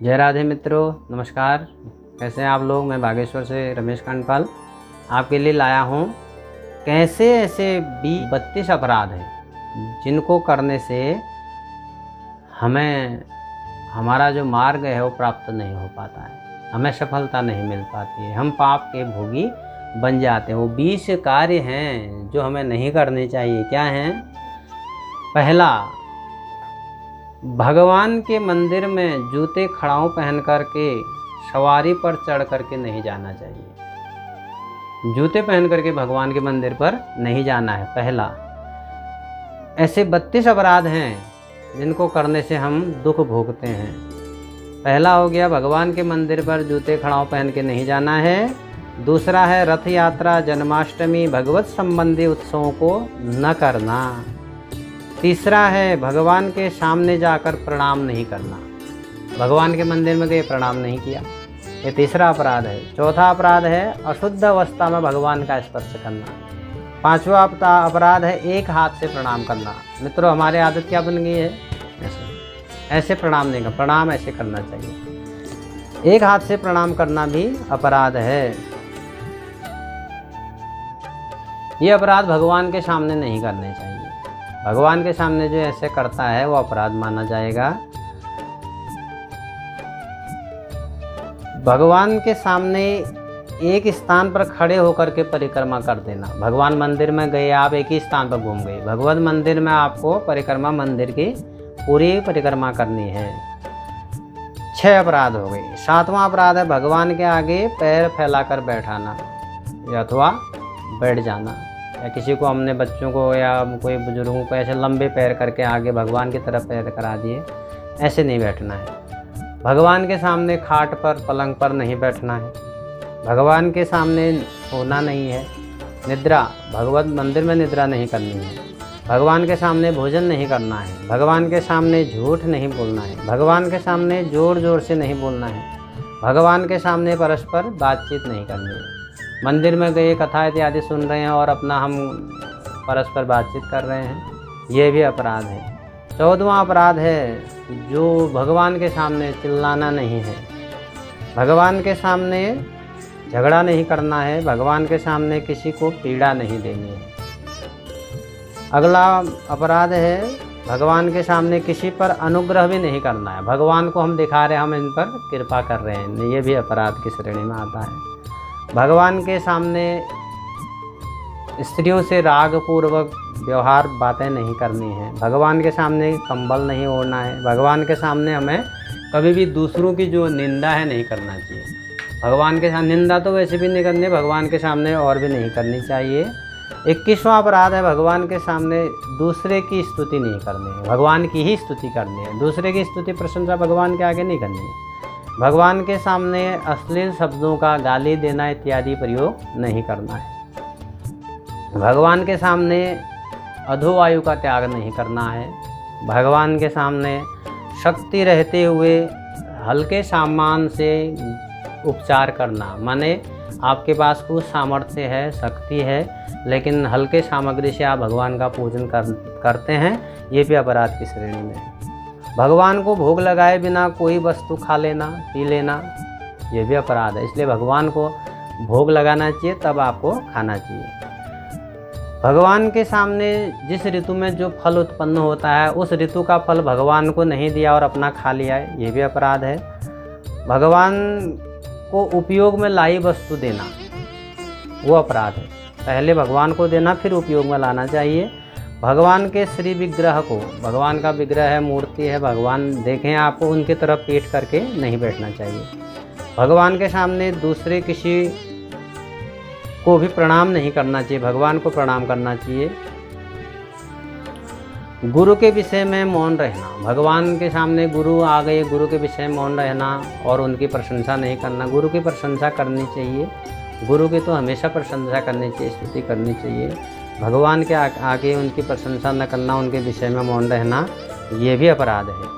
जय राधे मित्रों, नमस्कार। कैसे हैं आप लोग। मैं बागेश्वर से रमेश कांडपाल आपके लिए लाया हूँ कैसे ऐसे 32 अपराध हैं जिनको करने से हमें हमारा जो मार्ग है वो प्राप्त नहीं हो पाता है, हमें सफलता नहीं मिल पाती है, हम पाप के भोगी बन जाते हैं। वो 20 कार्य हैं जो हमें नहीं करने चाहिए। क्या हैं? पहला, भगवान के मंदिर में जूते खड़ाऊं पहन करके सवारी पर चढ़ करके नहीं जाना चाहिए। जूते पहन करके भगवान के मंदिर पर नहीं जाना है। पहला, ऐसे 32 अपराध हैं जिनको करने से हम दुख भोगते हैं। पहला हो गया, भगवान के मंदिर पर जूते खड़ाऊं पहन के नहीं जाना है। दूसरा है रथ यात्रा, जन्माष्टमी, भगवत संबंधी उत्सवों को न करना। तीसरा है भगवान के सामने जाकर प्रणाम नहीं करना। भगवान के मंदिर में गए, प्रणाम नहीं किया, ये तीसरा अपराध है। चौथा अपराध है अशुद्ध अवस्था में भगवान का स्पर्श करना। पांचवा अपराध है एक हाथ से प्रणाम करना। मित्रों, हमारी आदत क्या बन गई है? ऐसे प्रणाम नहीं करना, प्रणाम ऐसे करना चाहिए। एक हाथ से प्रणाम करना भी अपराध है। ये अपराध भगवान के सामने नहीं करने चाहिए। भगवान के सामने जो ऐसे करता है वो अपराध माना जाएगा। भगवान के सामने एक स्थान पर खड़े होकर के परिक्रमा कर देना। भगवान मंदिर में गए, आप एक ही स्थान पर घूम गए। भगवत मंदिर में आपको परिक्रमा, मंदिर की पूरी परिक्रमा करनी है। 6 अपराध हो गए। 7वां अपराध है भगवान के आगे पैर फैलाकर बैठाना अथवा बैठ जाना। या किसी को हमने, बच्चों को या कोई बुजुर्गों को ऐसे लंबे पैर करके आगे भगवान की तरफ पैर करा दिए, ऐसे नहीं बैठना है। भगवान के सामने खाट पर, पलंग पर नहीं बैठना है। भगवान के सामने सोना नहीं है। निद्रा, भगवत मंदिर में निद्रा नहीं करनी है। भगवान के सामने भोजन नहीं करना है। भगवान के सामने झूठ नहीं बोलना है। भगवान के सामने ज़ोर ज़ोर से नहीं बोलना है। भगवान के सामने परस्पर बातचीत नहीं करनी है। मंदिर में गए, कथा इत्यादि सुन रहे हैं और अपना हम परस्पर बातचीत कर रहे हैं, ये भी अपराध है। 14वां अपराध है जो भगवान के सामने चिल्लाना नहीं है। भगवान के सामने झगड़ा नहीं करना है। भगवान के सामने किसी को पीड़ा नहीं देनी है। अगला अपराध है भगवान के सामने किसी पर अनुग्रह भी नहीं करना है। भगवान को हम दिखा रहे हैं, हम इन पर कृपा कर रहे हैं, ये भी अपराध की श्रेणी में आता है। भगवान के सामने स्त्रियों से रागपूर्वक व्यवहार, बातें नहीं करनी है। भगवान के सामने कंबल नहीं ओढ़ना है। भगवान के सामने हमें कभी भी दूसरों की जो निंदा है नहीं करना चाहिए। भगवान के सामने निंदा तो वैसे भी नहीं करनी, भगवान के सामने और भी नहीं करनी चाहिए। 21वां अपराध है भगवान के सामने दूसरे की स्तुति नहीं करनी है। भगवान की ही स्तुति करनी है। दूसरे की स्तुति, प्रशंसा भगवान के आगे नहीं करनी है। भगवान के सामने अश्लील शब्दों का, गाली देना इत्यादि प्रयोग नहीं करना है। भगवान के सामने अधोवायु का त्याग नहीं करना है। भगवान के सामने शक्ति रहते हुए हल्के सामान से उपचार करना, माने आपके पास कुछ सामर्थ्य है, शक्ति है, लेकिन हल्के सामग्री से आप भगवान का पूजन करते हैं, ये भी अपराध की श्रेणी में है। भगवान को भोग लगाए बिना कोई वस्तु खा लेना, पी लेना, ये भी अपराध है। इसलिए भगवान को भोग लगाना चाहिए, तब आपको खाना चाहिए। भगवान के सामने जिस ऋतु में जो फल उत्पन्न होता है, उस ऋतु का फल भगवान को नहीं दिया और अपना खा लिया है, ये भी अपराध है। भगवान को उपयोग में लाई वस्तु देना, वो अपराध है। पहले भगवान को देना, फिर उपयोग में लाना चाहिए। भगवान के श्री विग्रह को, भगवान का विग्रह है, मूर्ति है, भगवान देखें आपको, उनकी तरफ पीठ करके नहीं बैठना चाहिए। भगवान के सामने दूसरे किसी को भी प्रणाम नहीं करना चाहिए, भगवान को प्रणाम करना चाहिए। गुरु के विषय में मौन रहना, भगवान के सामने गुरु आ गए, गुरु के विषय में मौन रहना और उनकी प्रशंसा नहीं करना। गुरु की प्रशंसा करनी चाहिए, गुरु की तो हमेशा प्रशंसा करनी चाहिए, स्तुति करनी चाहिए। भगवान के आगे उनकी प्रशंसा न करना, उनके विषय में मौन रहना, ये भी अपराध है।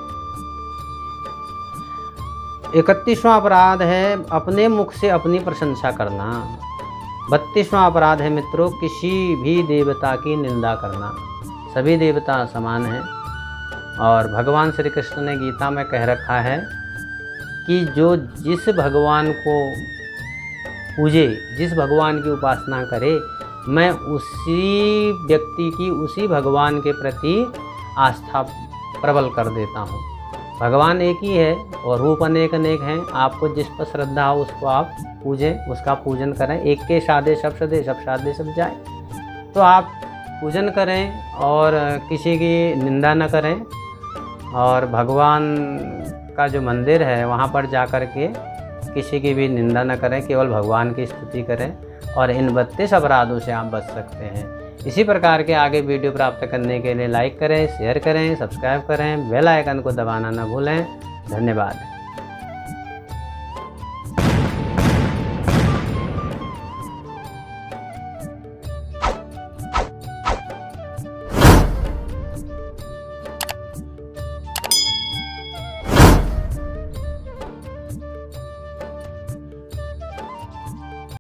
31वां अपराध है अपने मुख से अपनी प्रशंसा करना। 32वां अपराध है मित्रों, किसी भी देवता की निंदा करना। सभी देवता समान हैं और भगवान श्री कृष्ण ने गीता में कह रखा है कि जो जिस भगवान को पूजे, जिस भगवान की उपासना करे, मैं उसी व्यक्ति की उसी भगवान के प्रति आस्था प्रबल कर देता हूँ। भगवान एक ही है और रूप अनेक अनेक हैं। आपको जिस पर श्रद्धा हो उसको आप पूजें, उसका पूजन करें। एक के साधे सब सदे, सब साधे सब जाए। तो आप पूजन करें और किसी की निंदा न करें। और भगवान का जो मंदिर है वहाँ पर जा कर के किसी की भी निंदा न करें, केवल भगवान की स्तुति करें और इन 32 अपराधों से आप बच सकते हैं। इसी प्रकार के आगे वीडियो प्राप्त करने के लिए लाइक करें, शेयर करें, सब्सक्राइब करें, बेल आइकन को दबाना न भूलें। धन्यवाद।